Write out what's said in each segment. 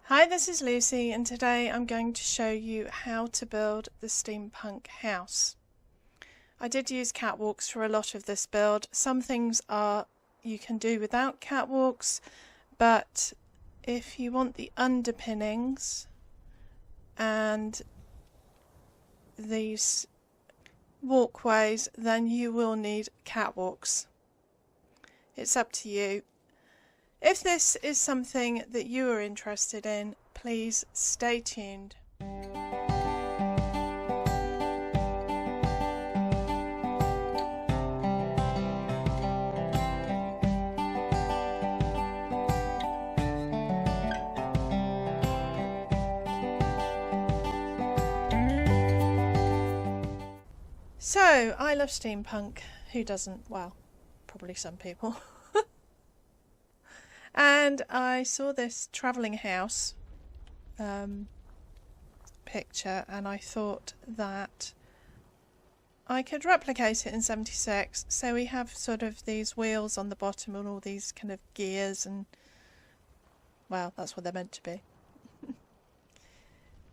Hi, this is Lucy, and today I'm going to show you how to build the steampunk house. I did use catwalks for a lot of this build. Some things you can do without catwalks, but if you want the underpinnings and these walkways, then you will need catwalks. It's up to you. If this is something that you are interested in, please stay tuned. So, I love steampunk. Who doesn't? Well, probably some people. And I saw this travelling house picture, and I thought that I could replicate it in 76. So we have sort of these wheels on the bottom and all these kind of gears, and well, that's what they're meant to be.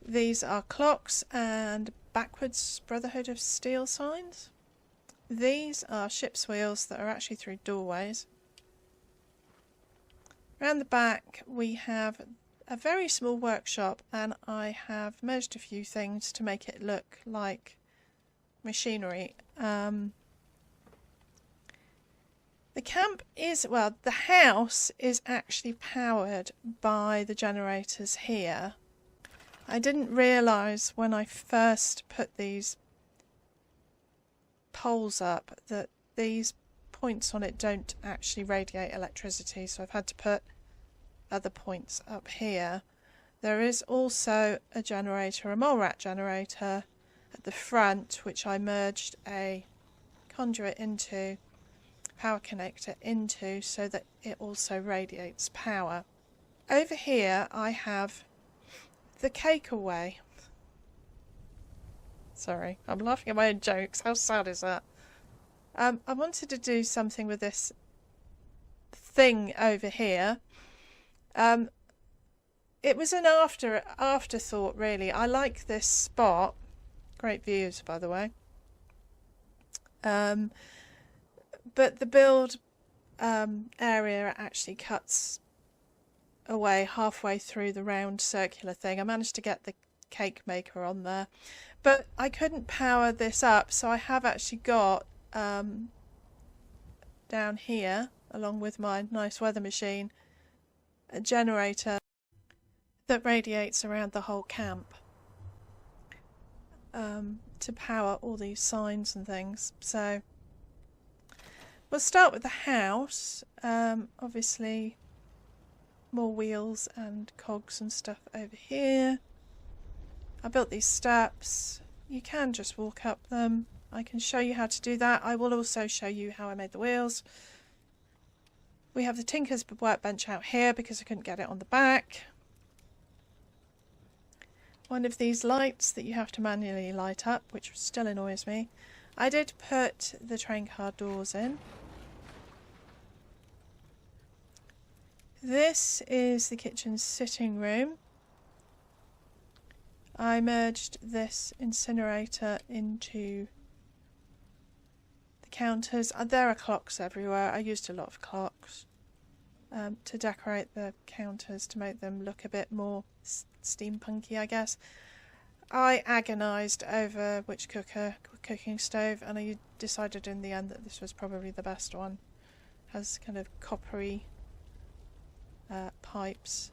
These are clocks and backwards Brotherhood of Steel signs. These are ship's wheels that are actually through doorways. Around the back we have a very small workshop, and I have merged a few things to make it look like machinery. The house is actually powered by the generators here. I didn't realise when I first put these poles up that these points on it don't actually radiate electricity, so I've had to put other points up here. There is also a generator, a mole rat generator at the front, which I merged a conduit into, power connector into, so that it also radiates power. Over here I have the cakeaway. Sorry, I'm laughing at my own jokes. How sad is that? I wanted to do something with this thing over here. It was an afterthought, really. I like this spot. Great views, by the way. But the build area actually cuts away halfway through the round circular thing. I managed to get the cake maker on there, but I couldn't power this up, so I have actually got down here, along with my nice weather machine, a generator that radiates around the whole camp to power all these signs and things. So we'll start with the house. Obviously more wheels and cogs and stuff over here. I built these steps. You can just walk up them. I can show you how to do that. I will also show you how I made the wheels. We have the Tinker's workbench out here because I couldn't get it on the back. One of these lights that you have to manually light up, which still annoys me. I did put the train car doors in. This is the kitchen sitting room. I merged this incinerator into the counters. There are clocks everywhere. I used a lot of clocks to decorate the counters to make them look a bit more steampunky, I guess. I agonised over which cooking stove, and I decided in the end that this was probably the best one. Has kind of coppery pipes,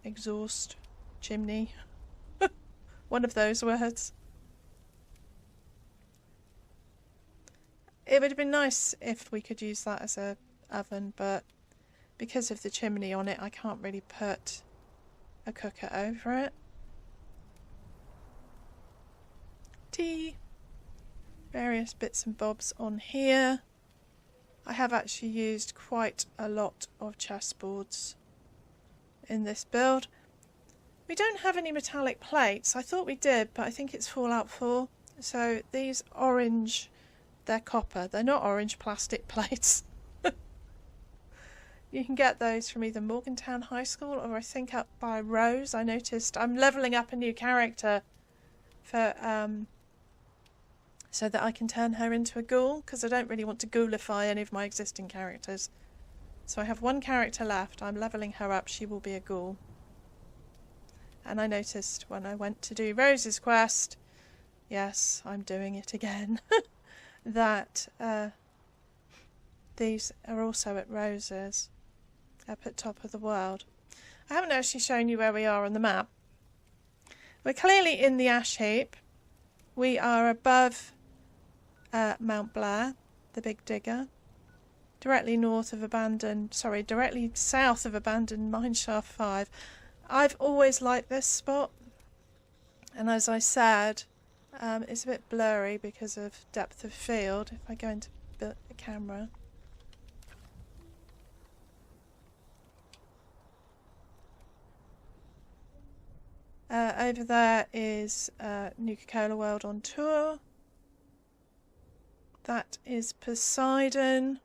exhaust, chimney. One of those words. It would have been nice if we could use that as a oven, but because of the chimney on it, I can't really put a cooker over it. Tea. Various bits and bobs on here. I have actually used quite a lot of chessboards in this build. We don't have any metallic plates. I thought we did, but I think it's Fallout 4. So these orange, they're copper. They're not orange plastic plates. You can get those from either Morgantown High School or I think up by Rose. I noticed I'm levelling up a new character for so that I can turn her into a ghoul, because I don't really want to ghoulify any of my existing characters. So I have one character left. I'm levelling her up. She will be a ghoul. And I noticed when I went to do Rose's quest, yes, I'm doing it again, that these are also at Rose's, up at top of the world. I haven't actually shown you where we are on the map. We're clearly in the ash heap. We are above Mount Blair, the Big Digger, directly south of abandoned Mineshaft 5. I've always liked this spot, and as I said, it's a bit blurry because of depth of field. If I go into the camera, over there is Nuka-Cola World on tour. That is Poseidon.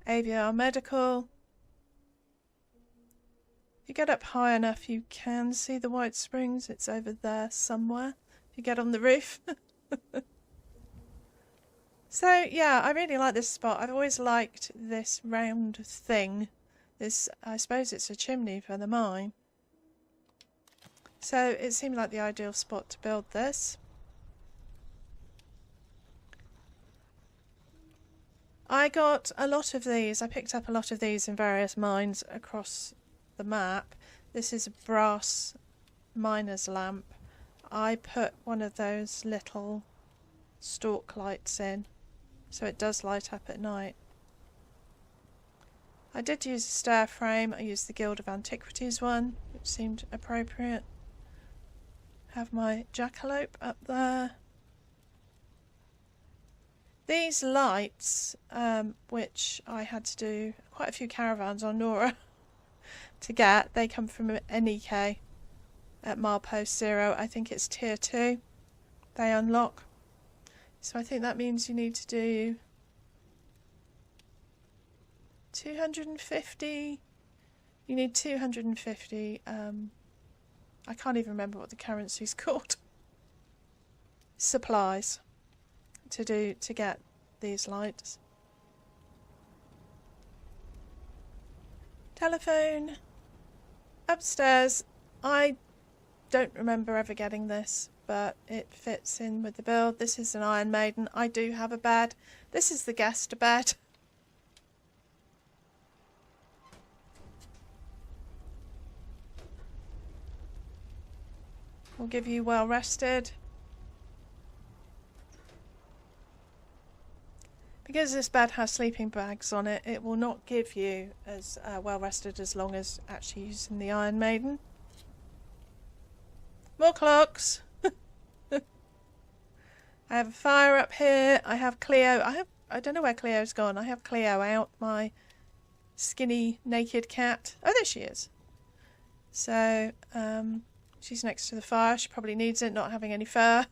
AVR Medical. If you get up high enough, you can see the White Springs. It's over there somewhere. If you get on the roof. So, yeah, I really like this spot. I've always liked this round thing. This, I suppose it's a chimney for the mine. So it seemed like the ideal spot to build this. I got a lot of these. I picked up a lot of these in various mines across the map. This is a brass miner's lamp. I put one of those little stalk lights in, so it does light up at night. I did use a stair frame. I used the Guild of Antiquities one, which seemed appropriate. Have my jackalope up there. These lights, which I had to do quite a few caravans on Nora to get, they come from an EK at milepost 0. I think it's tier 2. They unlock. So I think that means you need to do 250. You need 250. I can't even remember what the currency's called. Supplies. To get these lights. Telephone upstairs. I don't remember ever getting this, but it fits in with the build. This is an Iron Maiden. I do have a bed. This is the guest bed. We'll give you well rested. Because this bed has sleeping bags on it, it will not give you as well rested as long as actually using the Iron Maiden. More clocks. I have a fire up here. I have Cleo. I don't know where Cleo's gone. I have Cleo out, my skinny naked cat. Oh, there she is. So she's next to the fire. She probably needs it, not having any fur.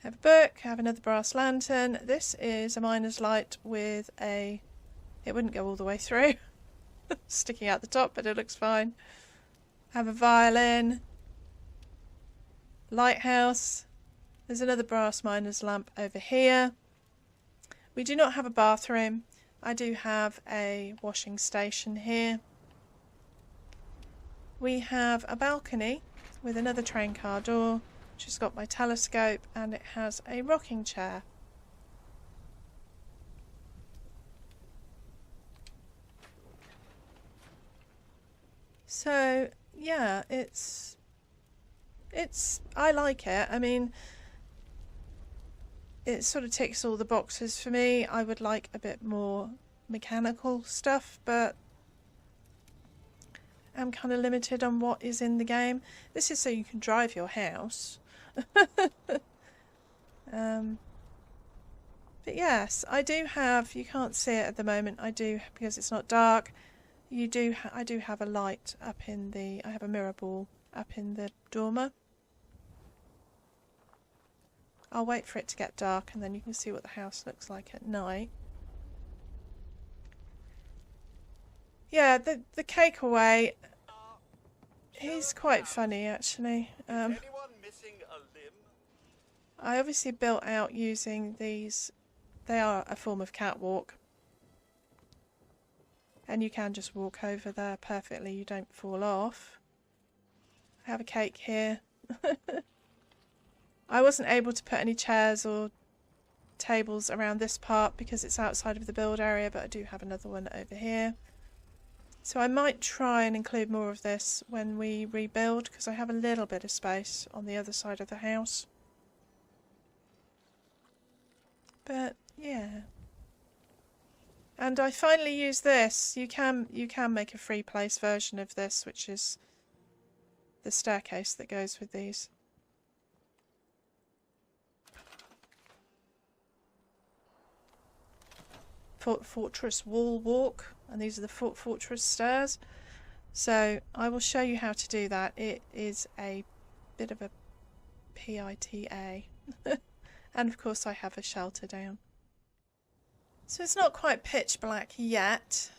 Have a book, have another brass lantern. This is a miner's light with a... It wouldn't go all the way through. Sticking out the top, but it looks fine. Have a violin. Lighthouse. There's another brass miner's lamp over here. We do not have a bathroom. I do have a washing station here. We have a balcony with another train car door. She's got my telescope and it has a rocking chair. So yeah, it's I like it. I mean, it sort of ticks all the boxes for me. I would like a bit more mechanical stuff, but I'm kind of limited on what is in the game. This is so you can drive your house. But yes, I do have, you can't see it at the moment, I do, because it's not dark, I do have a light up in the, I have a mirror ball up in the dormer. I'll wait for it to get dark and then you can see what the house looks like at night. Yeah, the cakeaway, he's quite funny actually. Anyone missing a limb? I obviously built out using these. They are a form of catwalk. And you can just walk over there perfectly, you don't fall off. I have a cake here. I wasn't able to put any chairs or tables around this part because it's outside of the build area, but I do have another one over here. So I might try and include more of this when we rebuild, because I have a little bit of space on the other side of the house. But yeah. And I finally used this. You can make a free place version of this, which is the staircase that goes with these. Fortress wall walk, and these are the fortress stairs. So I will show you how to do that. It is a bit of a PITA. And of course I have a shelter down. So it's not quite pitch black yet,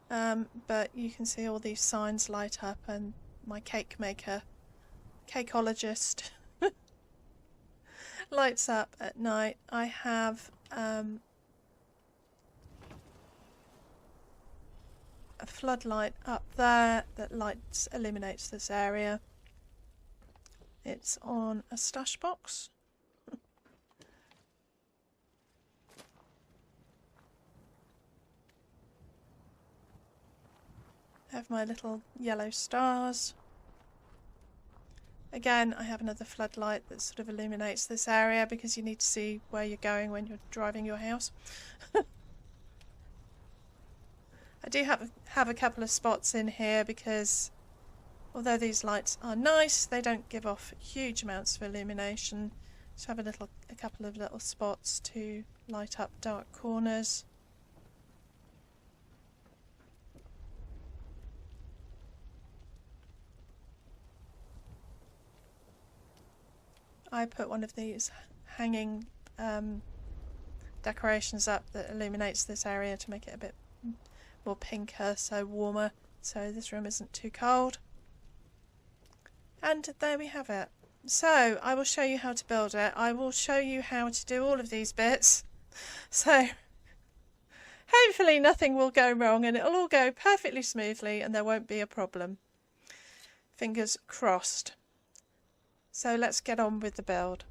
but you can see all these signs light up, and my cake maker, cakeologist, lights up at night. I have a floodlight up there that illuminates this area. It's on a stash box. I have my little yellow stars. Again, I have another floodlight that sort of illuminates this area because you need to see where you're going when you're driving your house. I do have a couple of spots in here because although these lights are nice, they don't give off huge amounts of illumination. So I have a couple of little spots to light up dark corners. I put one of these hanging decorations up that illuminates this area to make it a bit more pinker, so warmer, so this room isn't too cold. And there we have it. So I will show you how to build it. I will show you how to do all of these bits. So hopefully nothing will go wrong and it'll all go perfectly smoothly and there won't be a problem. Fingers crossed. So let's get on with the build.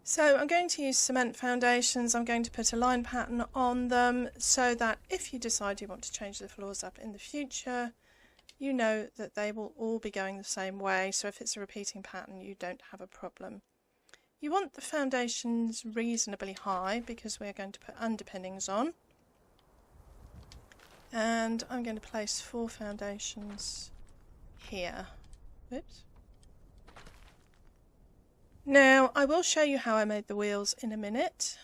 So I'm going to use cement foundations. I'm going to put a line pattern on them so that if you decide you want to change the floors up in the future, you know that they will all be going the same way. So if it's a repeating pattern, you don't have a problem. You want the foundations reasonably high because we're going to put underpinnings on. And I'm going to place 4 foundations here. Oops. Now, I will show you how I made the wheels in a minute.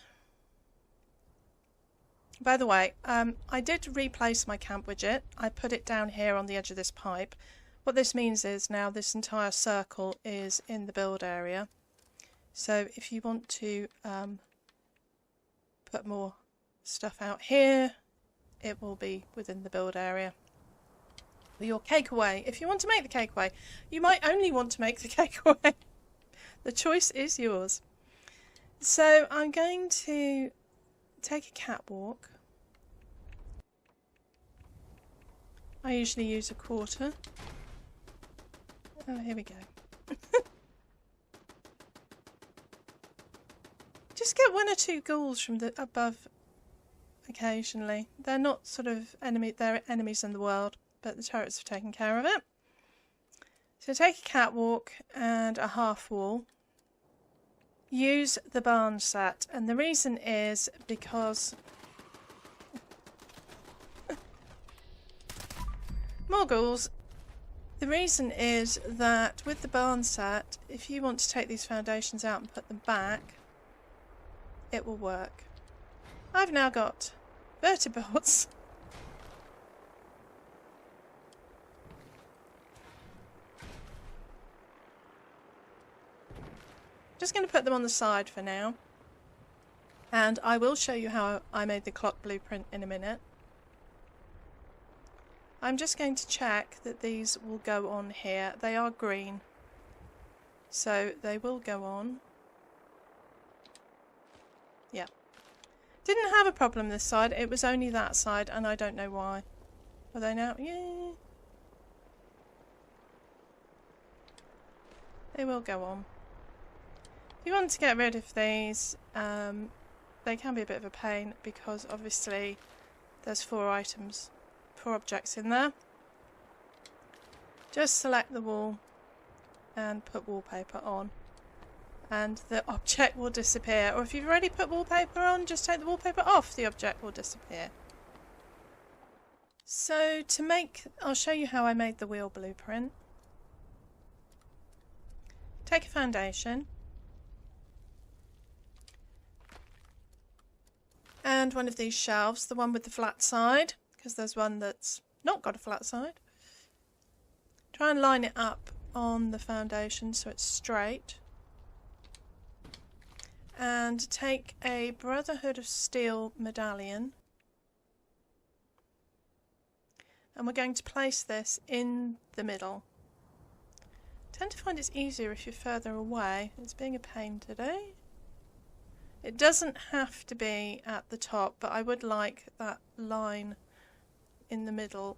By the way, I did replace my camp widget. I put it down here on the edge of this pipe. What this means is now this entire circle is in the build area. So if you want to put more stuff out here, it will be within the build area. Your cakeaway. If you want to make the cakeaway, you might only want to make the cakeaway. The choice is yours. So I'm going to take a catwalk. I usually use a quarter. Oh, here we go. Just get 1 or 2 ghouls from the above occasionally. They're not sort of they're enemies in the world. But the turrets have taken care of it. So take a catwalk and a half wall. Use the barn set, and the reason is because more ghouls. The reason is that with the barn set, if you want to take these foundations out and put them back, it will work. I've now got vertiports. just going to put them on the side for now. And I will show you how I made the clock blueprint in a minute. I'm just going to check that these will go on here. They are green, so they will go on. Yeah. Didn't have a problem this side, it was only that side, and I don't know why. Are they now? Yeah. They will go on. If you want to get rid of these, they can be a bit of a pain because obviously there's 4 objects in there. Just select the wall and put wallpaper on and the object will disappear, or if you've already put wallpaper on, just take the wallpaper off, the object will disappear. So I'll show you how I made the wheel blueprint. Take a foundation and one of these shelves, the one with the flat side, because there's one that's not got a flat side. Try and line it up on the foundation so it's straight. And take a Brotherhood of Steel medallion. And we're going to place this in the middle. I tend to find it's easier if you're further away. It's being a pain today. It doesn't have to be at the top, but I would like that line in the middle.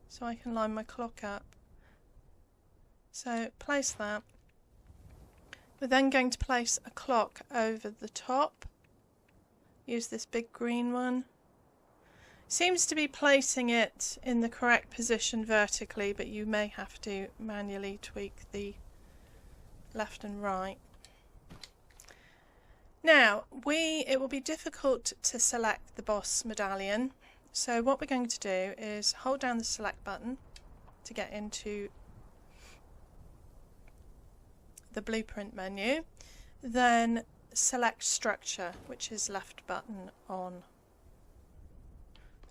So I can line my clock up. So place that. We're then going to place a clock over the top. Use this big green one. Seems to be placing it in the correct position vertically, but you may have to manually tweak the left and right. Now, it will be difficult to select the boss medallion, so what we're going to do is hold down the select button to get into the blueprint menu, then select structure, which is left button on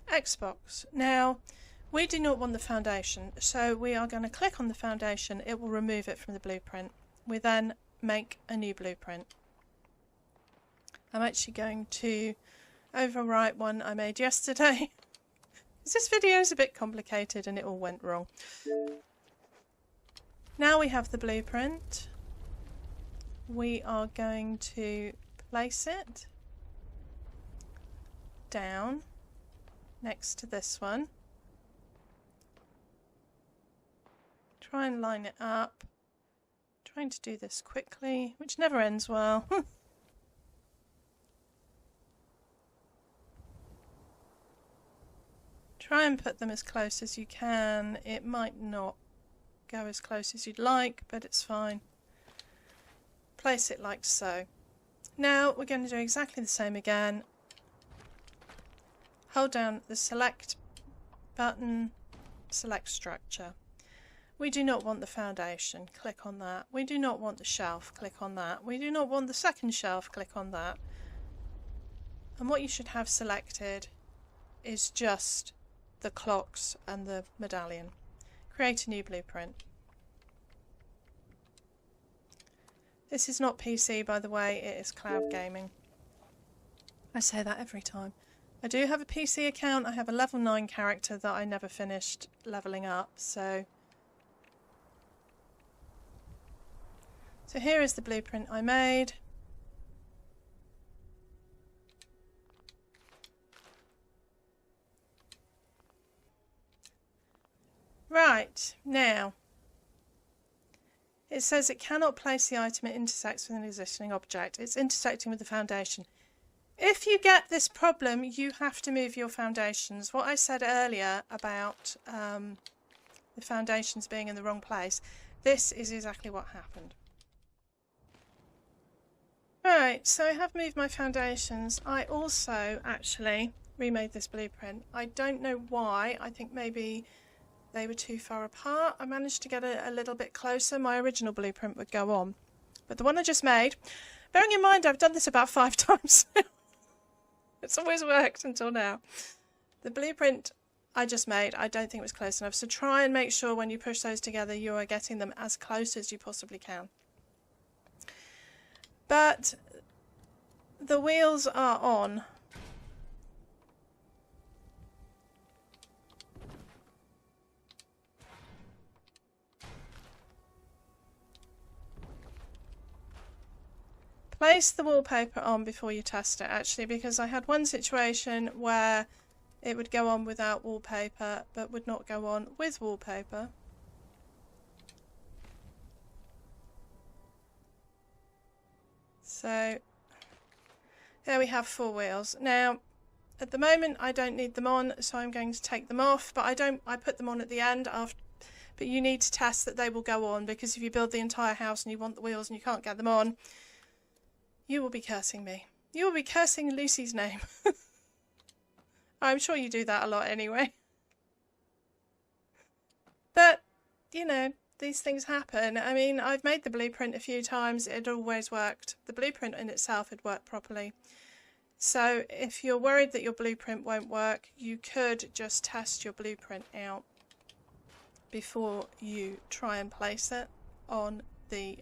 Xbox. Now, we do not want the foundation, so we are going to click on the foundation. It will remove it from the blueprint. We then make a new blueprint. I'm actually going to overwrite one I made yesterday. This video is a bit complicated and it all went wrong. Now we have the blueprint. We are going to place it down next to this one. Try and line it up. Trying to do this quickly, which never ends well. Try and put them as close as you can. It might not go as close as you'd like, but it's fine. Place it like so. Now we're going to do exactly the same again. Hold down the select button, select structure. We do not want the foundation, click on that. We do not want the shelf, click on that. We do not want the second shelf, click on that. And what you should have selected is just the clocks and the medallion. Create a new blueprint. This is not PC, by the way, it is cloud gaming. I say that every time. I do have a PC account. I have a level 9 character that I never finished leveling up, so here is the blueprint I made. Right, now it says it cannot place the item it intersects with an existing object. It's intersecting with the foundation. If you get this problem, you have to move your foundations. What I said earlier about the foundations being in the wrong place, this is exactly what happened. Right, so I have moved my foundations. I also actually remade this blueprint. I don't know why. I think maybe they were too far apart. I managed to get a little bit closer. My original blueprint would go on. But the one I just made, bearing in mind I've done this about 5 times. It's always worked until now. The blueprint I just made, I don't think it was close enough. So try and make sure when you push those together you are getting them as close as you possibly can. But the wheels are on. Place the wallpaper on before you test it, actually, because I had one situation where it would go on without wallpaper but would not go on with wallpaper. So there we have 4 wheels. Now at the moment I don't need them on, so I'm going to take them off, but I put them on at the end after. But you need to test that they will go on, because if you build the entire house and you want the wheels and you can't get them on, you will be cursing me. You will be cursing Lucy's name. I'm sure you do that a lot anyway. But, you know, these things happen. I mean, I've made the blueprint a few times. It always worked. The blueprint in itself had worked properly. So if you're worried that your blueprint won't work, you could just test your blueprint out before you try and place it on the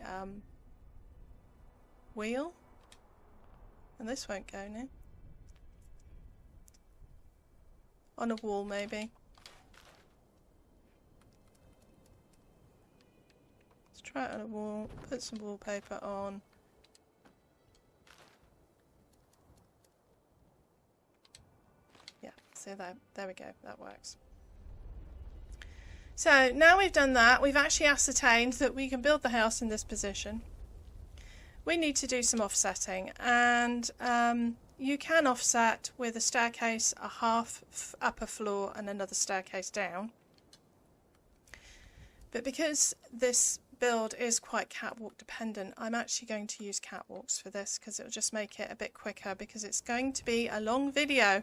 wheel. And this won't go now. On a wall, maybe. Let's try it on a wall. Put some wallpaper on. Yeah, so there we go. That works. So now we've done that, we've actually ascertained that we can build the house in this position. We need to do some offsetting, and you can offset with a staircase, a half upper floor and another staircase down. But because this build is quite catwalk dependent, I'm actually going to use catwalks for this because it'll just make it a bit quicker, because it's going to be a long video.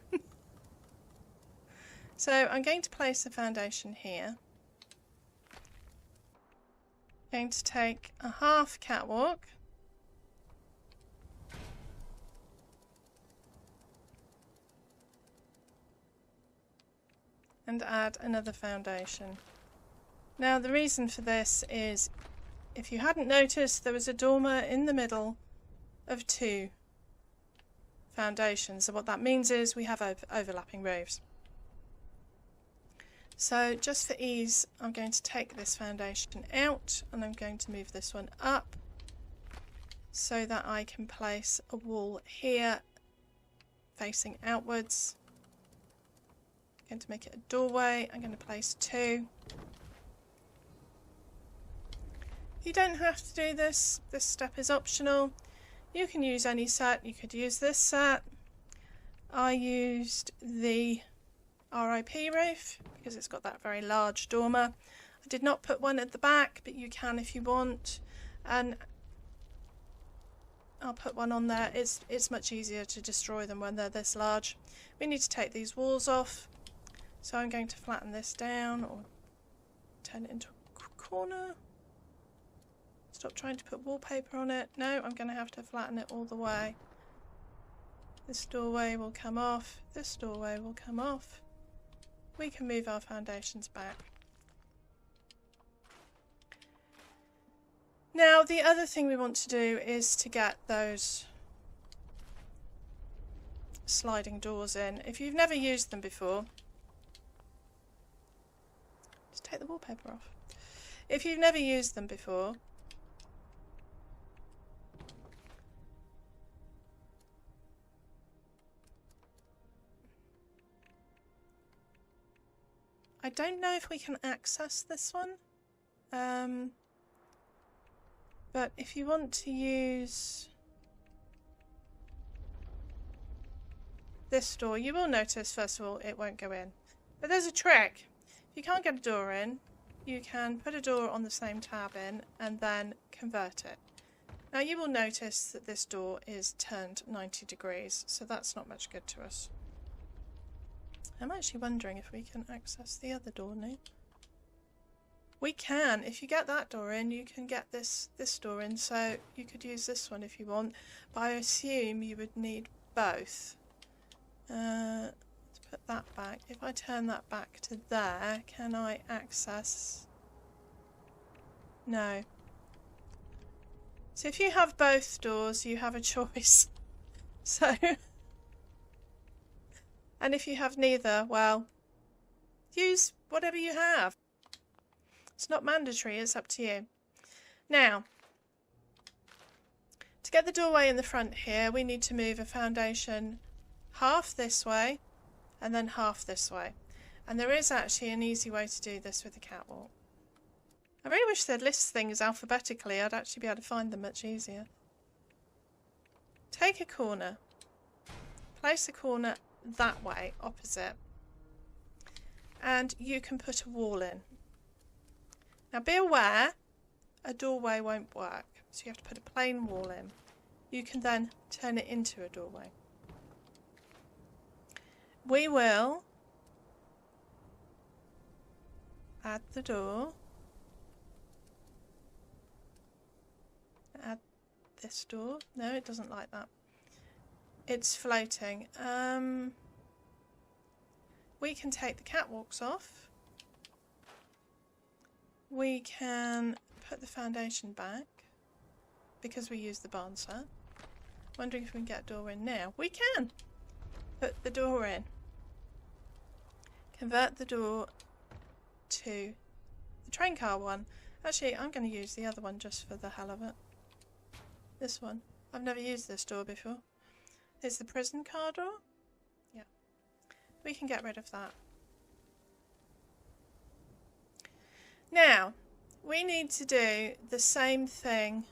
So I'm going to place the foundation here. I'm going to take a half catwalk. And add another foundation. Now the reason for this is, if you hadn't noticed, there was a dormer in the middle of 2 foundations. So what that means is we have overlapping roofs. So just for ease, I'm going to take this foundation out and I'm going to move this one up so that I can place a wall here facing outwards. I'm going to make it a doorway. I'm going to place 2. You don't have to do this. This step is optional. You can use any set. You could use this set. I used the RIP roof because it's got that very large dormer. I did not put one at the back, but you can if you want. And I'll put one on there. It's much easier to destroy them when they're this large. We need to take these walls off. So I'm going to flatten this down or turn it into a corner. Stop trying to put wallpaper on it. No, I'm going to have to flatten it all the way. This doorway will come off. This doorway will come off. We can move our foundations back. Now the other thing we want to do is to get those sliding doors in. If you've never used them before, just take the wallpaper off. If you've never used them before, I don't know if we can access this one, but if you want to use this door, you will notice first of all it won't go in. But there's a trick. If you can't get a door in, you can put a door on the same tab in and then convert it. Now you will notice that this door is turned 90 degrees, so that's not much good to us. I'm actually wondering if we can access the other door now. We can. If you get that door in, you can get this door in, so you could use this one if you want, but I assume you would need both. Let's put that back. If I turn that back to there, can I access? No. So if you have both doors, you have a choice. So, and if you have neither, well, use whatever you have. It's not mandatory, it's up to you. Now, to get the doorway in the front here, we need to move a foundation half this way and then half this way. And there is actually an easy way to do this with the catwalk. I really wish they'd list things alphabetically. I'd actually be able to find them much easier. Take a corner. Place a corner that way, opposite. And you can put a wall in. Now be aware, a doorway won't work. So you have to put a plain wall in. You can then turn it into a doorway. We will add the door. Add this door. No, it doesn't like that. It's floating. We can take the catwalks off. We can put the foundation back because we use the barn set. Wondering if we can get a door in now. We can! Put the door in. Convert the door to the train car one. Actually, I'm going to use the other one just for the hell of it. This one. I've never used this door before. It's the prison car door. Yeah. We can get rid of that. Now, we need to do the same thing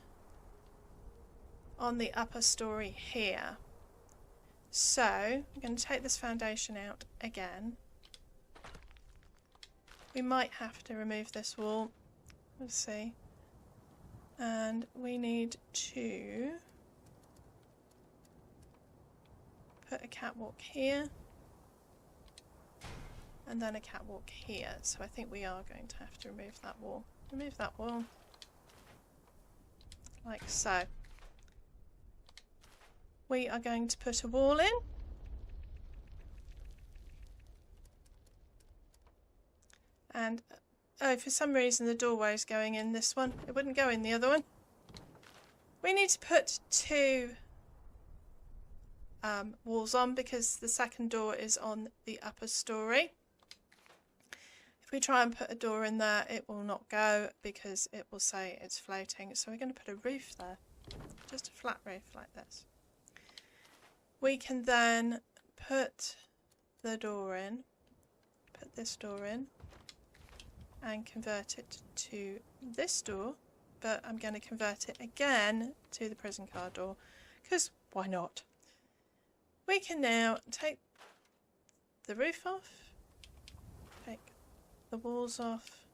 on the upper story here. So, I'm going to take this foundation out again. We might have to remove this wall. Let's see. And we need to put a catwalk here. And then a catwalk here. So I think we are going to have to remove that wall. Remove that wall. Like so. We are going to put a wall in. And oh, for some reason the doorway is going in this one. It wouldn't go in the other one. We need to put two walls on because the second door is on the upper story. If we try and put a door in there, it will not go because it will say it's floating. So we're going to put a roof there. Just a flat roof like this. We can then put the door in, put this door in, and convert it to this door, but I'm going to convert it again to the prison car door, because why not? We can now take the roof off, take the walls off,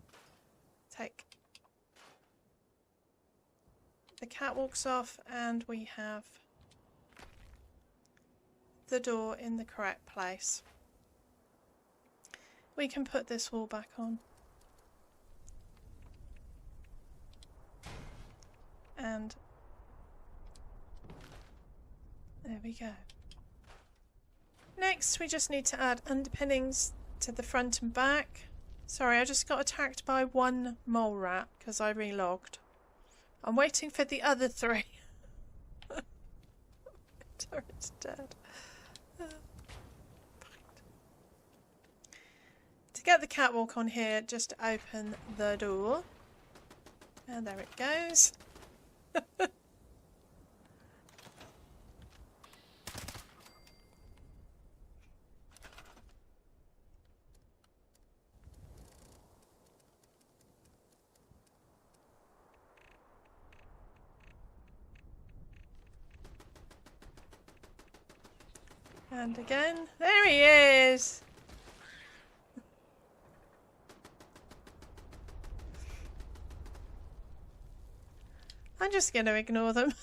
take the catwalks off, and we have the door in the correct place. We can put this wall back on. And there we go. Next, we just need to add underpinnings to the front and back. Sorry, I just got attacked by one mole rat because I relogged. I'm waiting for the other three. Turret's dead. To get the catwalk on here, just open the door. And there it goes. And again, there he is! I'm just going to ignore them.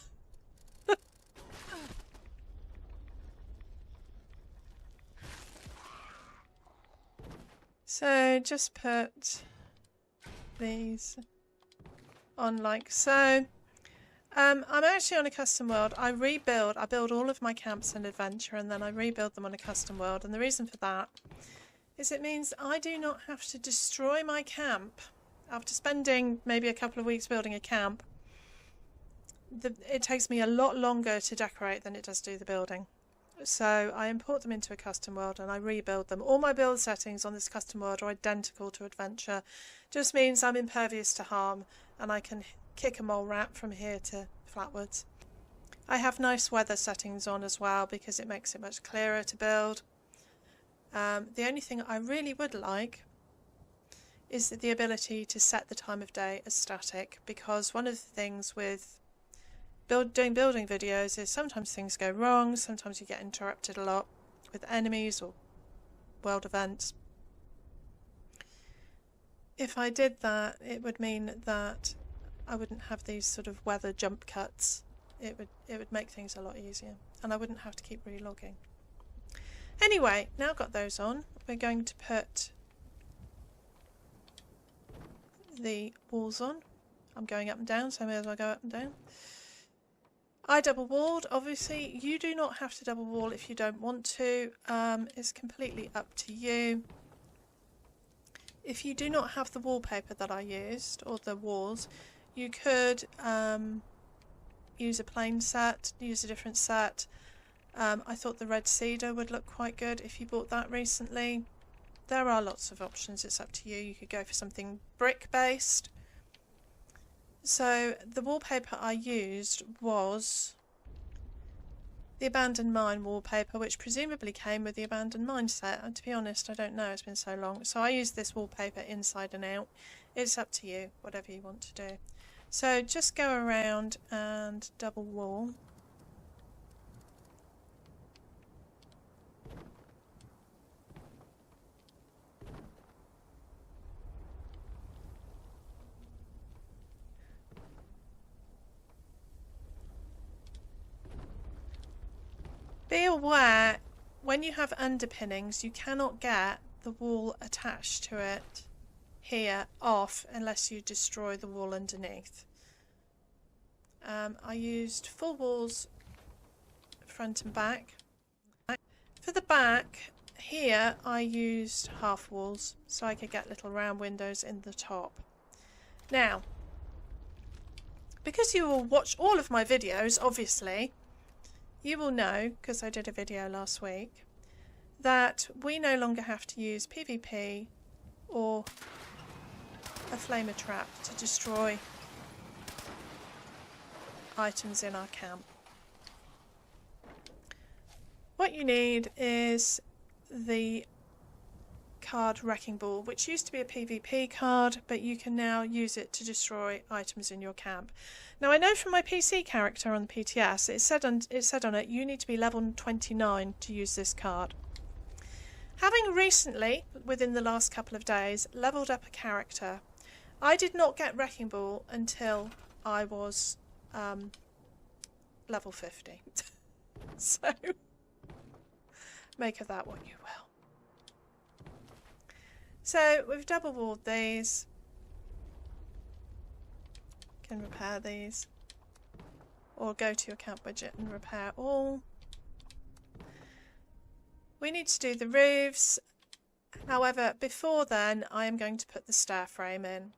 So just put these on like so. I'm actually on a custom world. I build all of my camps in adventure and then I rebuild them on a custom world. And the reason for that is it means I do not have to destroy my camp. After spending maybe a couple of weeks building a camp, it takes me a lot longer to decorate than it does do the building. So I import them into a custom world and I rebuild them. All my build settings on this custom world are identical to adventure. Just means I'm impervious to harm and I can kick a mole rat from here to Flatwoods. I have nice weather settings on as well because it makes it much clearer to build. The only thing I really would like is the ability to set the time of day as static, because one of the things with doing building videos is sometimes things go wrong, sometimes you get interrupted a lot with enemies or world events. If I did that, it would mean that I wouldn't have these sort of weather jump cuts. It would make things a lot easier and I wouldn't have to keep relogging. Anyway, now got those on, we're going to put the walls on. I'm going up and down, so I may as well go up and down. I double walled. Obviously you do not have to double wall if you don't want to. It's completely up to you. If you do not have the wallpaper that I used or the walls, you could use a plain set, use a different set. I thought the red cedar would look quite good if you bought that recently. There are lots of options, it's up to you. You could go for something brick based. So the wallpaper I used was the Abandoned Mine wallpaper, which presumably came with the Abandoned Mine set. And to be honest, I don't know, it's been so long. So I used this wallpaper inside and out. It's up to you, whatever you want to do. So just go around and double wall. Be aware, when you have underpinnings, you cannot get the wall attached to it here off unless you destroy the wall underneath. I used full walls front and back. For the back, here I used half walls so I could get little round windows in the top. Now, because you will watch all of my videos, obviously, you will know, because I did a video last week, that we no longer have to use PvP or a flamer trap to destroy items in our camp. What you need is the card Wrecking Ball, which used to be a PvP card, but you can now use it to destroy items in your camp. Now I know from my PC character on the PTS, it said on it you need to be level 29 to use this card. Having recently, within the last couple of days, leveled up a character, I did not get Wrecking Ball until I was level 50. So make of that what you will. So we've double walled these. Can repair these, or go to your camp widget and repair all. We need to do the roofs. However, before then, I am going to put the stair frame in.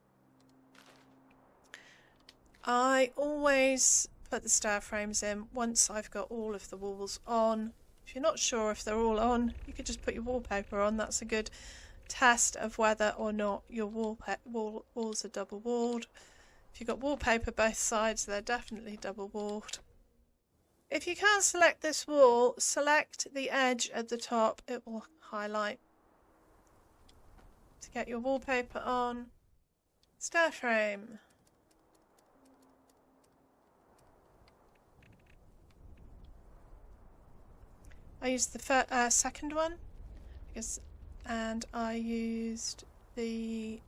I always put the stair frames in once I've got all of the walls on. If you're not sure if they're all on, you could just put your wallpaper on. That's a good test of whether or not your walls are double walled. If you've got wallpaper both sides, they're definitely double walled. If you can't select this wall, select the edge at the top. It will highlight. To get your wallpaper on, stair frame. I used the second one and I used the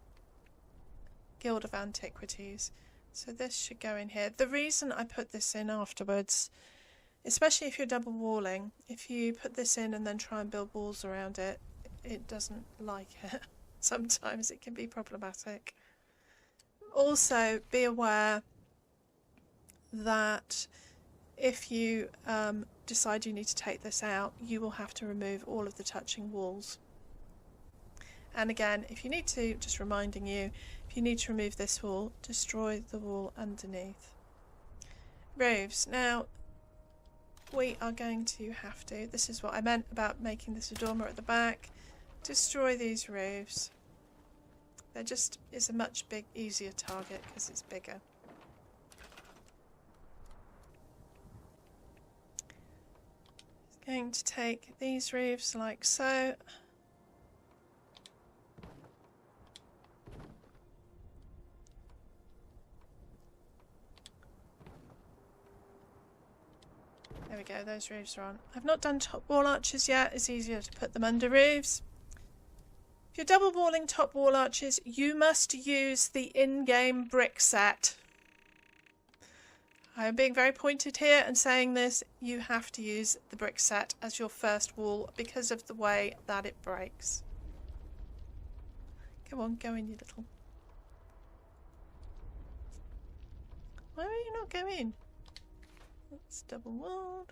Guild of Antiquities. So this should go in here. The reason I put this in afterwards, especially if you're double walling, if you put this in and then try and build walls around it, it doesn't like it. Sometimes it can be problematic. Also, be aware that if you decide you need to take this out, you will have to remove all of the touching walls. And again, if you need to, just reminding you, if you need to remove this wall, destroy the wall underneath. Roofs. Now, we are going to have to, this is what I meant about making this a dormer at the back, destroy these roofs. They're just, it's a much easier target because it's bigger. Going to take these roofs like so. There we go, those roofs are on. I've not done top wall arches yet, it's easier to put them under roofs. If you're double walling top wall arches, you must use the in-game brick set. I am being very pointed here and saying this, you have to use the brick set as your first wall because of the way that it breaks. Come on, go in, you little... Why are you not going? It's double walled.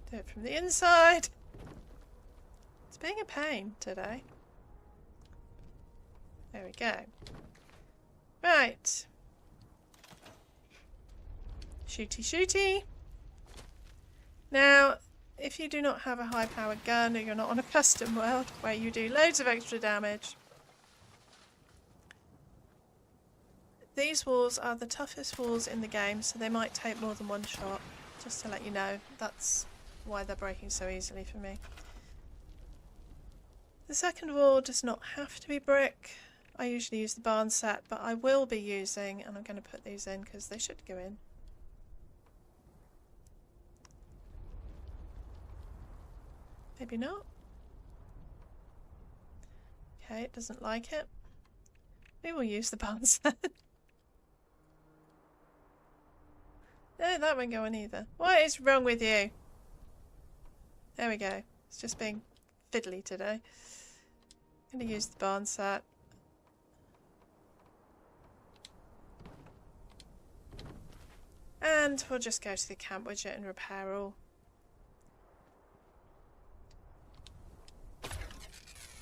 Do it from the inside. It's being a pain today. There we go. Right. Shooty shooty. Now, if you do not have a high-powered gun or you're not on a custom world where you do loads of extra damage, these walls are the toughest walls in the game, so they might take more than one shot. Just to let you know, that's why they're breaking so easily for me. The second wall does not have to be brick. I usually use the barn set, but I will be using, and I'm going to put these in because they should go in. Maybe not. Okay, it doesn't like it. We will use the barn set. No, that won't go in either. What is wrong with you? There we go. It's just being fiddly today. I'm going to use the barn set. And we'll just go to the camp widget and repair all.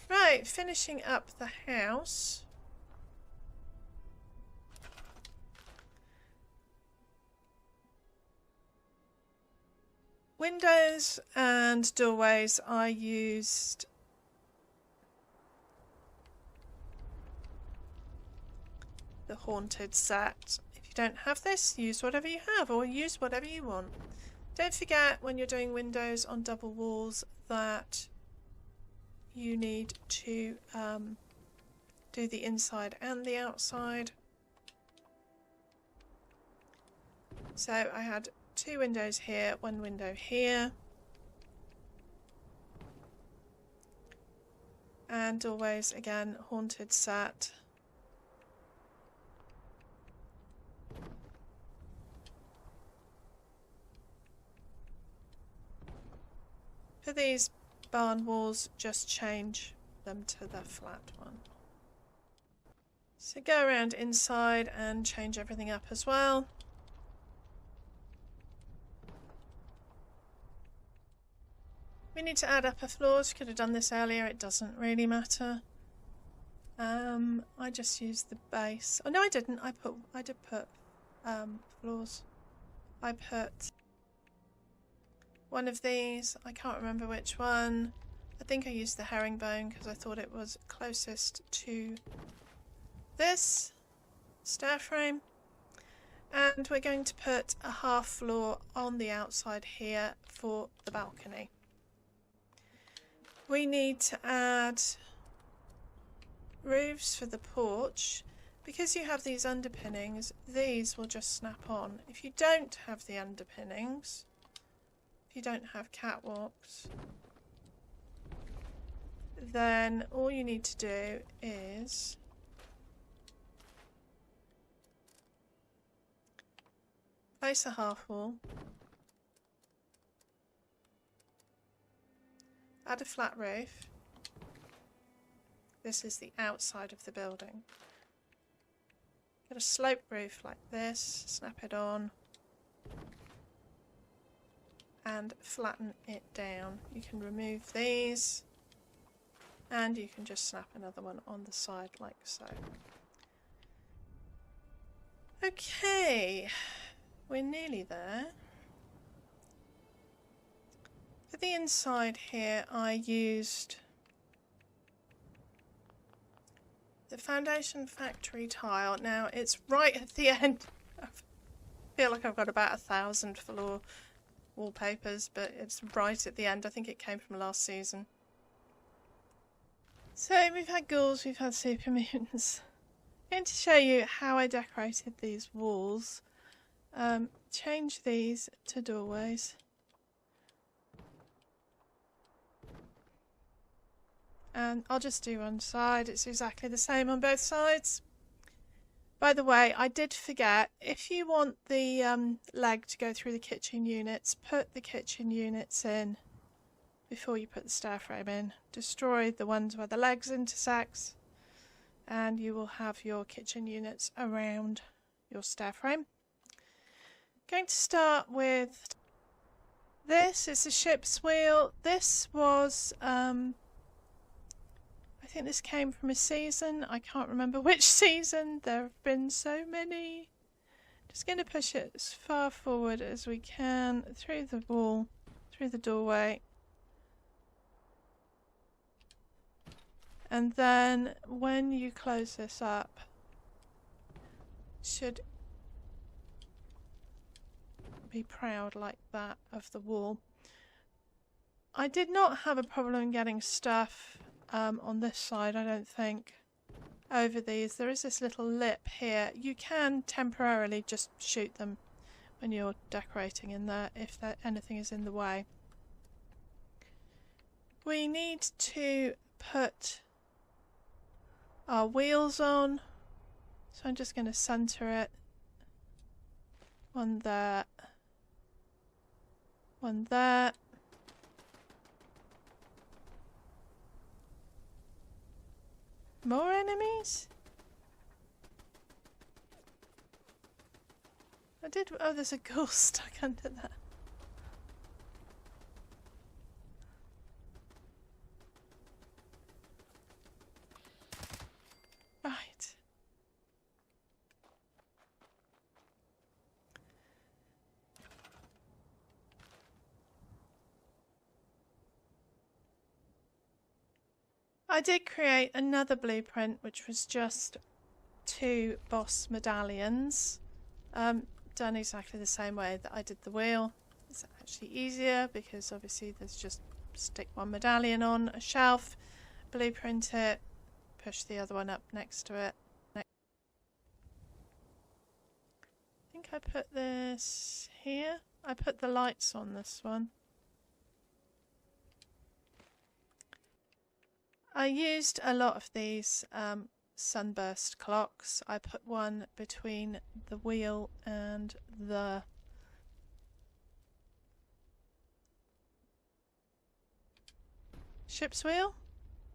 Right, finishing up the house. Windows and doorways, I used the haunted set. If you don't have this, use whatever you have or use whatever you want. Don't forget when you're doing windows on double walls that you need to do the inside and the outside. So I had 2 windows here, 1 window here. And doorways, again, haunted set. For these barn walls, just change them to the flat one. So go around inside and change everything up as well. We need to add upper floors. Could have done this earlier, it doesn't really matter. I just used the base. Oh no, I didn't. I did put floors. I put one of these. I can't remember which one. I think I used the herringbone because I thought it was closest to this stair frame. And we're going to put a half floor on the outside here for the balcony. We need to add roofs for the porch. Because you have these underpinnings, these will just snap on. If you don't have the underpinnings, if you don't have catwalks, then all you need to do is place a half wall, add a flat roof. This is the outside of the building. Get a slope roof like this, snap it on, and flatten it down. You can remove these, and you can just snap another one on the side like so. Okay, we're nearly there. For the inside here, I used the foundation factory tile. Now it's right at the end. I feel like I've got about 1,000 floor wallpapers, but it's right at the end. I think it came from last season. So we've had ghouls, we've had super mutants. I'm going to show you how I decorated these walls. Change these to doorways. And I'll just do one side. It's exactly the same on both sides. By the way, I did forget, if you want the leg to go through the kitchen units, put the kitchen units in before you put the stair frame in. Destroy the ones where the legs intersect, and you will have your kitchen units around your stair frame. Going to start with this. It's a ship's wheel. This was I think this came from a season. I can't remember which season. There have been so many. Just going to push it as far forward as we can through the wall, through the doorway. And then when you close this up, it should be proud like that of the wall. I did not have a problem getting stuff on this side, I don't think, over these. There is this little lip here. You can temporarily just shoot them when you're decorating in there if anything is in the way. We need to put our wheels on, so I'm just going to centre it. One there, one there. More enemies? Oh, there's a ghoul stuck under that. Right. I did create another blueprint, which was just 2 boss medallions, done exactly the same way that I did the wheel. It's actually easier because obviously there's just stick one medallion on a shelf, blueprint it, push the other one up next to it. I think I put this here. I put the lights on this one. I used a lot of these sunburst clocks. I put one between the wheel and the ship's wheel?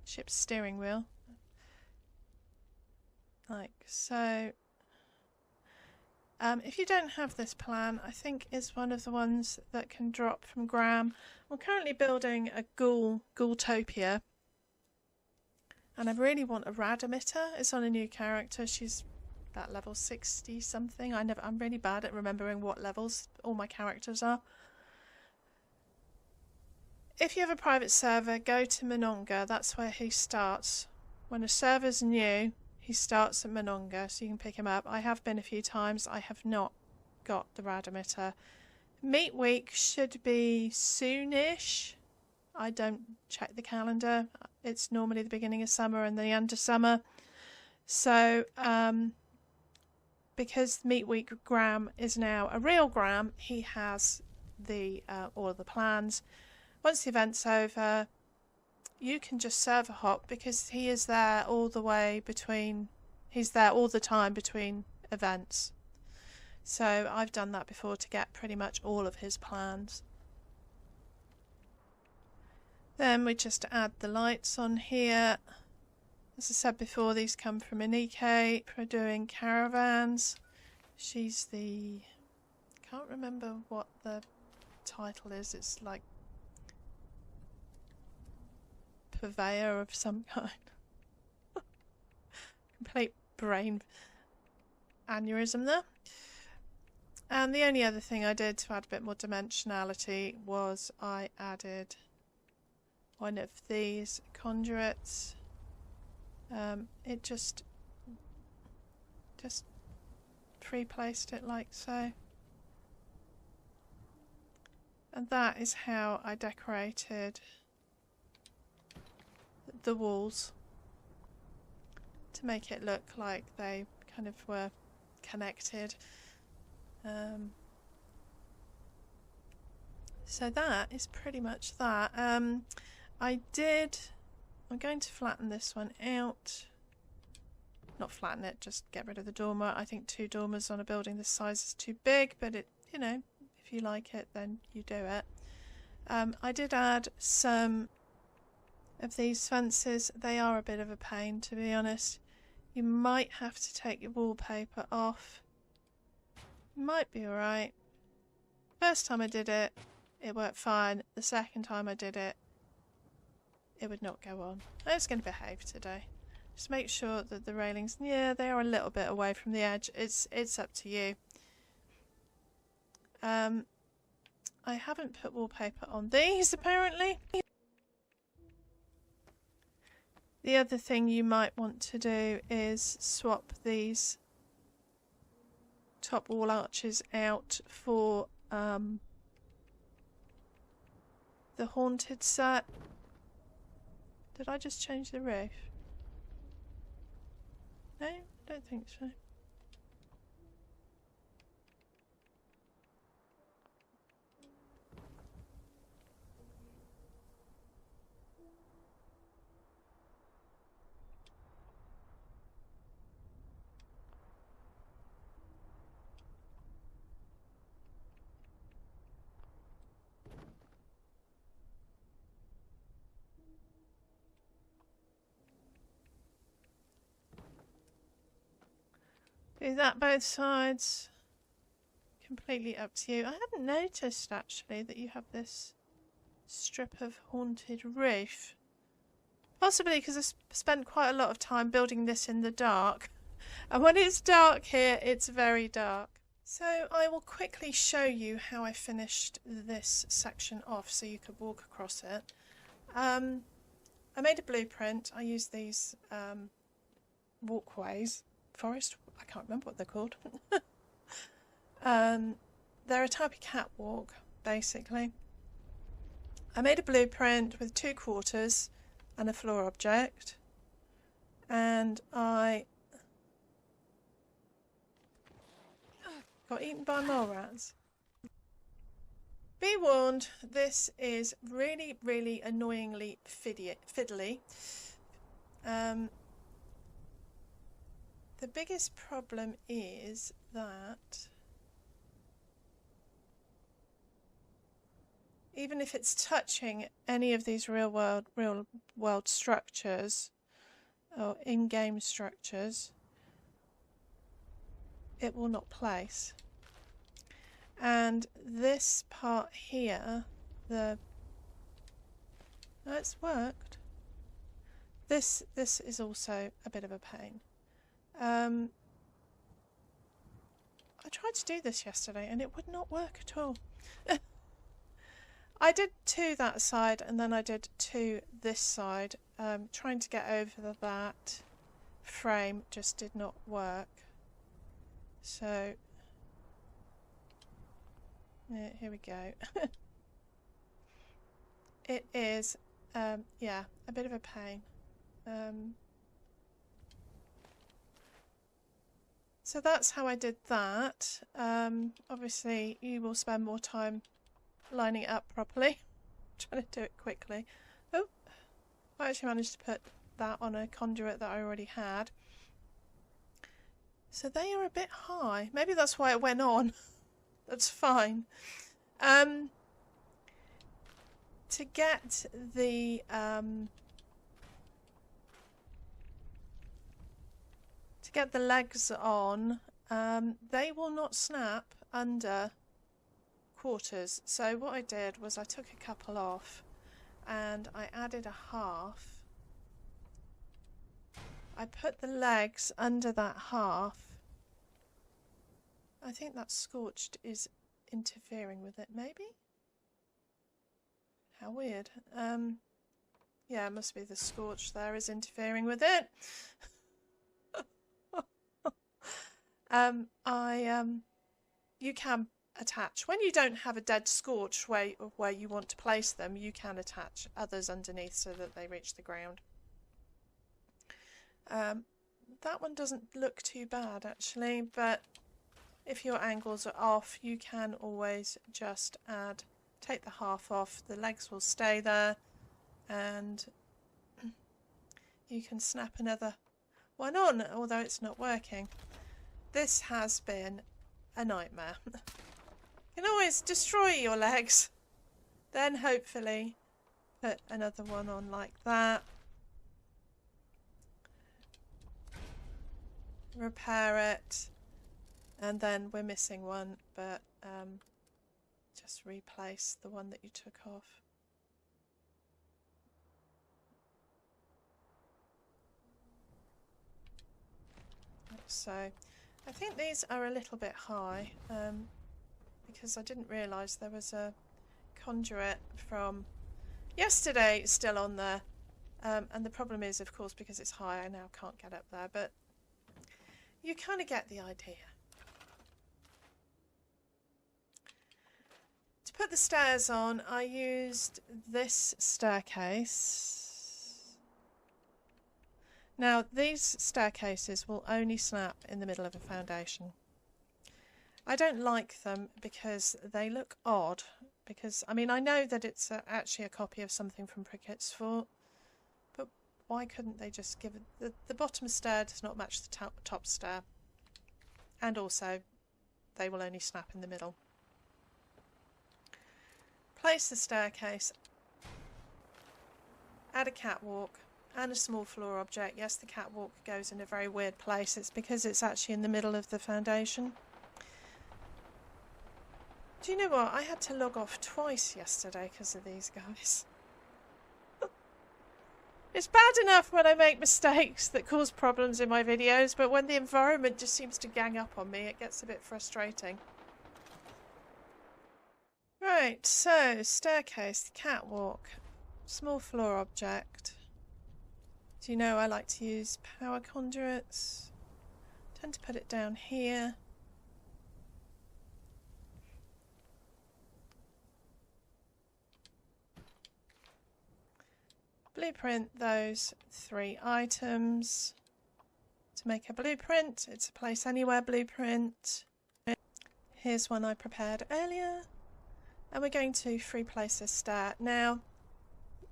Ship's steering wheel. Like so. If you don't have this plan, I think it's one of the ones that can drop from Graham. I'm currently building a Ghoultopia. And I really want a rad emitter. It's on a new character. She's about level 60 something. I'm really bad at remembering what levels all my characters are. If you have a private server, go to Mononga. That's where he starts. When a server's new, he starts at Mononga, so you can pick him up. I have been a few times. I have not got the rad emitter. Meat week should be soonish. I don't check the calendar. It's normally the beginning of summer and the end of summer. So, because Meat Week Graham is now a real Graham, he has the all of the plans. Once the event's over, you can just server hop because he is there all the way between. He's there all the time between events. So I've done that before to get pretty much all of his plans. Then we just add the lights on here. As I said before, these come from Anike for doing caravans. She's the... can't remember what the title is. It's like purveyor of some kind. Complete brain aneurysm there. And the only other thing I did to add a bit more dimensionality was I added one of these conduits. It just pre-placed it like so. And that is how I decorated the walls to make it look like they kind of were connected. So that is pretty much that. I'm going to flatten this one out. Not flatten it, just get rid of the dormer. I think 2 dormers on a building this size is too big, but it, you know, if you like it, then you do it. I did add some of these fences. They are a bit of a pain, to be honest. You might have to take your wallpaper off. Might be alright. First time I did it, it worked fine. The second time I did it, it would not go on. It's going to behave today. Just make sure that the railings, yeah, they are a little bit away from the edge. It's up to you. I haven't put wallpaper on these, apparently. The other thing you might want to do is swap these top wall arches out for the haunted set. Did I just change the roof? No, I don't think so. Do that both sides. Completely up to you. I hadn't noticed actually that you have this strip of haunted roof. Possibly because I spent quite a lot of time building this in the dark. And when it's dark here, it's very dark. So I will quickly show you how I finished this section off so you could walk across it. I made a blueprint. I used these walkways. Forest? I can't remember what they're called. They're a type of catwalk, basically. I made a blueprint with 2 quarters and a floor object, and I got eaten by mole rats. Be warned, this is really, really annoyingly fiddly. The biggest problem is that even if it's touching any of these real world structures or in-game structures, it will not place. And this part here, it's worked. This is also a bit of a pain. I tried to do this yesterday and it would not work at all. I did 2 that side and then I did 2 this side. Trying to get over that frame just did not work. So yeah, here we go. It is yeah, a bit of a pain. So that's how I did that. Obviously you will spend more time lining it up properly. Trying to do it quickly. Oh, I actually managed to put that on a conduit that I already had. So they are a bit high. Maybe that's why it went on. That's fine. To to get the legs on, they will not snap under quarters. So what I did was I took a couple off and I added a half. I put the legs under that half. I think that scorched is interfering with it, maybe? How weird. Yeah, it must be the scorch there is interfering with it. You can attach, when you don't have a dead scorch where you want to place them, you can attach others underneath so that they reach the ground. That one doesn't look too bad actually, but if your angles are off, you can always just take the half off, the legs will stay there, and you can snap another one on, although it's not working. This has been a nightmare. You can always destroy your legs, then hopefully put another one on like that. Repair it, and then we're missing one, but just replace the one that you took off. So I think these are a little bit high because I didn't realise there was a conduit from yesterday still on there, and the problem is, of course, because it's high I now can't get up there, but you kind of get the idea. To put the stairs on, I used this staircase. Now, these staircases will only snap in the middle of a foundation. I don't like them because they look odd. Because, I mean, I know that it's actually a copy of something from Prickett's Fort, but why couldn't they just give it... The bottom stair does not match the top stair. And also, they will only snap in the middle. Place the staircase. Add a catwalk. And a small floor object. Yes, the catwalk goes in a very weird place. It's because it's actually in the middle of the foundation. Do you know what? I had to log off twice yesterday because of these guys. It's bad enough when I make mistakes that cause problems in my videos, but when the environment just seems to gang up on me, it gets a bit frustrating. Right, so staircase, catwalk, small floor object. Do you know I like to use power conduits? Tend to put it down here. Blueprint those 3 items to make a blueprint. It's a place anywhere blueprint. Here's one I prepared earlier. And we're going to free place this stair. Now,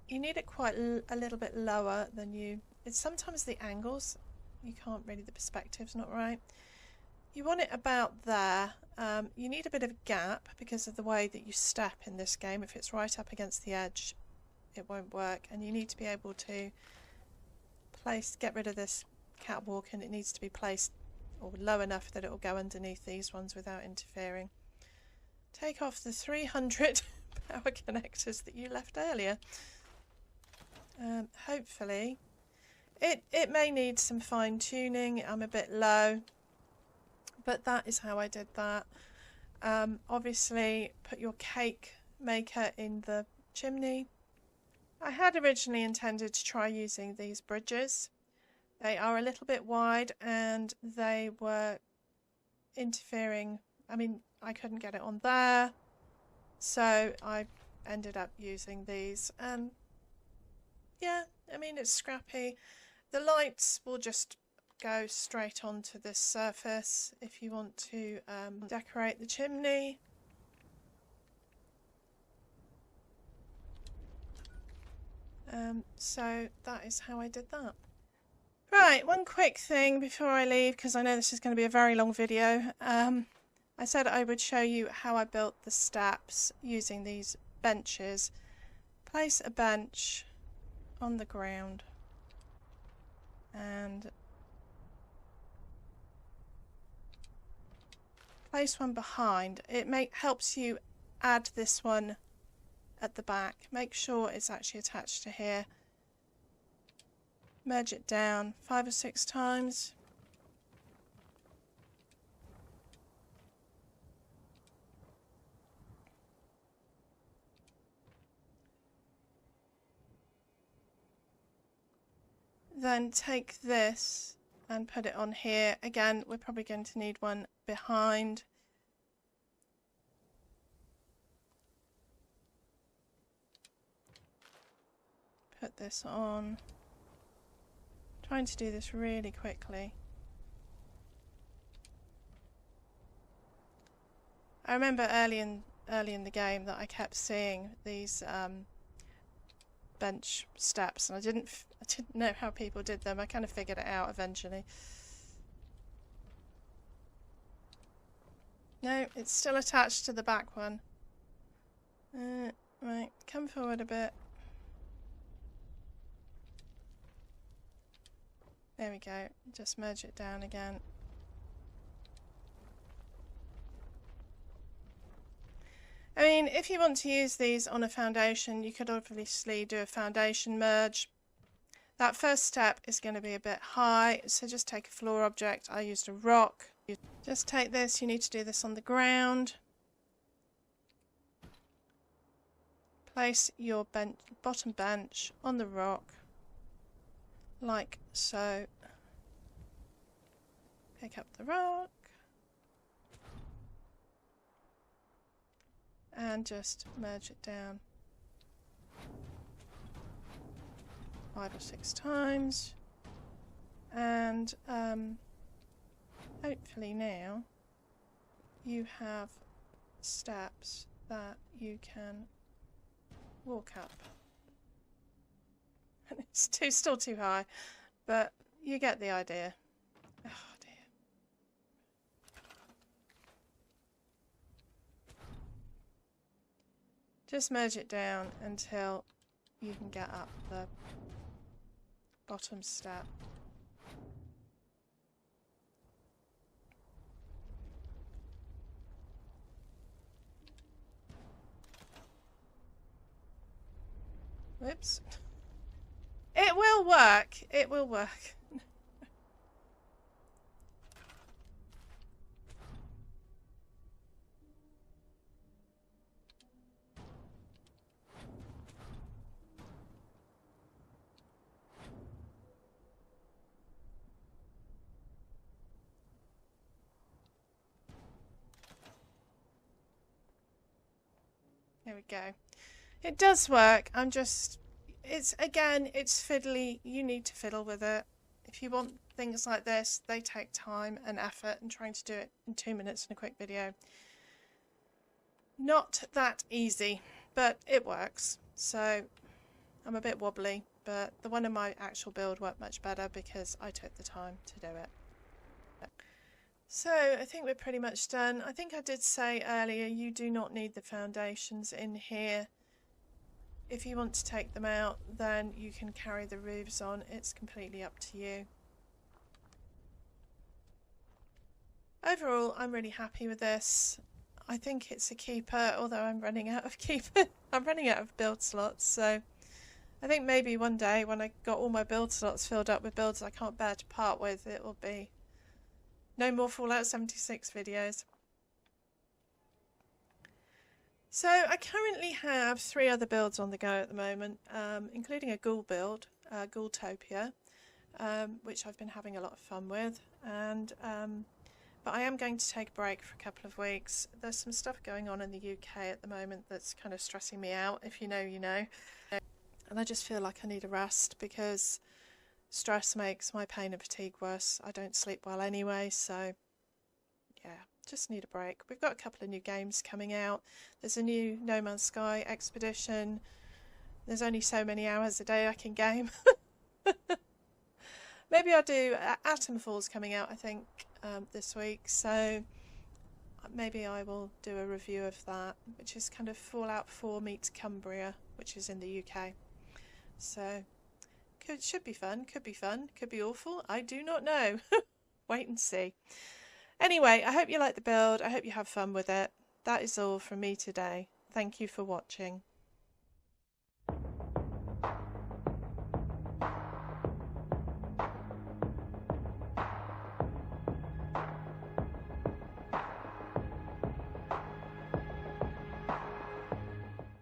you need it quite a little bit lower than you... It's sometimes the angles. You can't really... The perspective's not right. You want it about there. You need a bit of a gap because of the way that you step in this game. If it's right up against the edge, it won't work. And you need to be able to get rid of this catwalk, and it needs to be placed low enough that it will go underneath these ones without interfering. Take off the 300 power connectors that you left earlier. Hopefully it may need some fine tuning. I'm a bit low, but that is how I did that. Obviously put your cake maker in the chimney. I had originally intended to try using these bridges. They are a little bit wide and they were interfering. I mean, I couldn't get it on there, so I ended up using these, and yeah, I mean, it's scrappy. The lights will just go straight onto this surface if you want to decorate the chimney. So that is how I did that. Right, one quick thing before I leave, because I know this is going to be a very long video. I said I would show you how I built the steps using these benches place a bench on the ground and place one behind. It helps you add this one at the back. Make sure it's actually attached to here. Merge it down 5 or 6 times. Then take this and put it on here. Again, we're probably going to need one behind. Put this on. Trying to do this really quickly. I remember early in the game that I kept seeing these bench steps, and I didn't know how people did them. I kind of figured it out eventually. No, it's still attached to the back one. Right, come forward a bit. There we go. Just merge it down again. I mean, if you want to use these on a foundation, you could obviously do a foundation merge. That first step is going to be a bit high, so just take a floor object. I used a rock. Just take this. You need to do this on the ground. Place your bottom bench on the rock, like so. Pick up the rock. And just merge it down 5 or 6 times, and hopefully now you have steps that you can walk up. And it's still too high, but you get the idea. Oh dear. Just merge it down until you can get up the bottom step. Whoops. It will work. It will work. There we go. It does work. it's fiddly. You need to fiddle with it. If you want things like this, they take time and effort, and trying to do it in 2 minutes in a quick video, not that easy, but it works. So I'm a bit wobbly, but the one in my actual build worked much better because I took the time to do it. So I think we're pretty much done. I think I did say earlier you do not need the foundations in here. If you want to take them out, then you can carry the roofs on. It's completely up to you. Overall, I'm really happy with this. I think it's a keeper, although I'm running out of I'm running out of build slots, so I think maybe one day when I got all my build slots filled up with builds I can't bear to part with, it will be no more Fallout 76 videos. So I currently have 3 other builds on the go at the moment, including a ghoul build, Ghoultopia, which I've been having a lot of fun with, and but I am going to take a break for a couple of weeks. There's some stuff going on in the UK at the moment that's kind of stressing me out. If you know, you know. And I just feel like I need a rest because stress makes my pain and fatigue worse. I don't sleep well anyway, so yeah, just need a break. We've got a couple of new games coming out. There's a new No Man's Sky Expedition. There's only so many hours a day I can game. Maybe I'll do Atom Falls coming out, I think, this week. So maybe I will do a review of that, which is kind of Fallout 4 meets Cumbria, which is in the UK. So should be fun, could be fun, could be awful, I do not know. Wait and see. Anyway, I hope you like the build, I hope you have fun with it. That is all from me today. Thank you for watching.